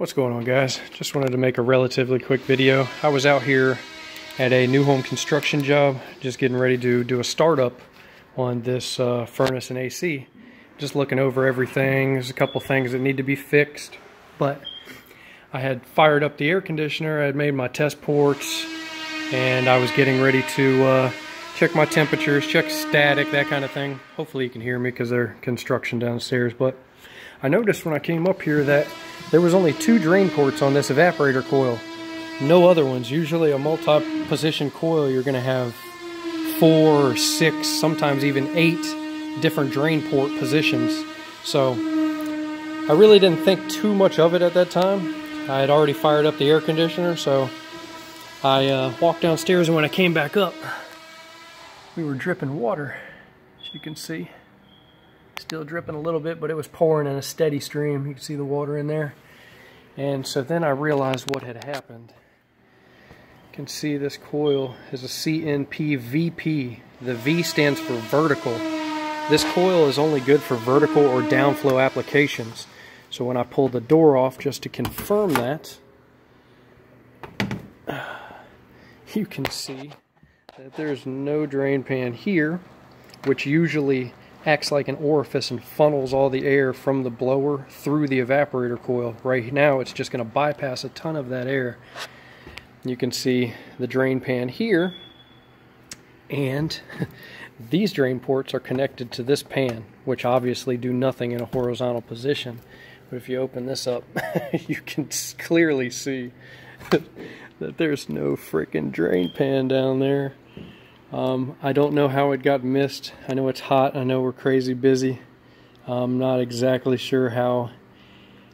What's going on, guys? Just wanted to make a relatively quick video. I was out here at a new home construction job, just getting ready to do a startup on this furnace and AC. Just looking over everything. There's a couple things that need to be fixed, but I had fired up the air conditioner, I had made my test ports, and I was getting ready to check my temperatures, check static, that kind of thing. Hopefully you can hear me because there's construction downstairs, but I noticed when I came up here that there was only 2 drain ports on this evaporator coil. No other ones. Usually a multi-position coil, you're going to have 4 or 6, sometimes even 8 different drain port positions. So I really didn't think too much of it at that time. I had already fired up the air conditioner, so I walked downstairs, and when I came back up, we were dripping water, as you can see. Still dripping a little bit, but it was pouring in a steady stream. You can see the water in there. And so then I realized what had happened. You can see this coil is a CNP VP. The V stands for vertical. This coil is only good for vertical or downflow applications. So when I pulled the door off, just to confirm that, you can see that there's no drain pan here, which usually acts like an orifice and funnels all the air from the blower through the evaporator coil. Right now it's just going to bypass a ton of that air. You can see the drain pan here, and these drain ports are connected to this pan, which obviously do nothing in a horizontal position. But if you open this up, you can clearly see that there's no freaking drain pan down there. I don't know how it got missed. I know it's hot. I know we're crazy busy. I'm not exactly sure how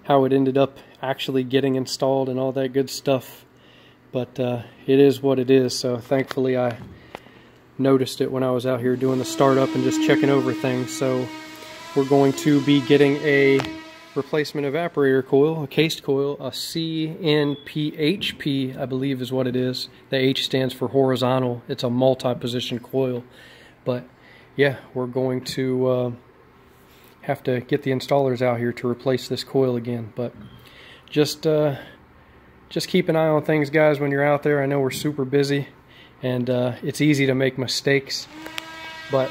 it ended up actually getting installed and all that good stuff. But it is what it is. So thankfully I noticed it when I was out here doing the startup and just checking over things. So we're going to be getting a replacement evaporator coil, a cased coil, a CNPHP, I believe is what it is. The H stands for horizontal. It's a multi-position coil. But yeah, we're going to have to get the installers out here to replace this coil again. But just keep an eye on things, guys, when you're out there. I know we're super busy, and it's easy to make mistakes, but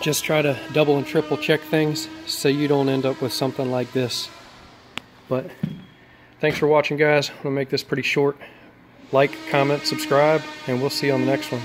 just try to double and triple check things so you don't end up with something like this. But thanks for watching, guys. I'm gonna make this pretty short. Like, comment, subscribe, and we'll see you on the next one.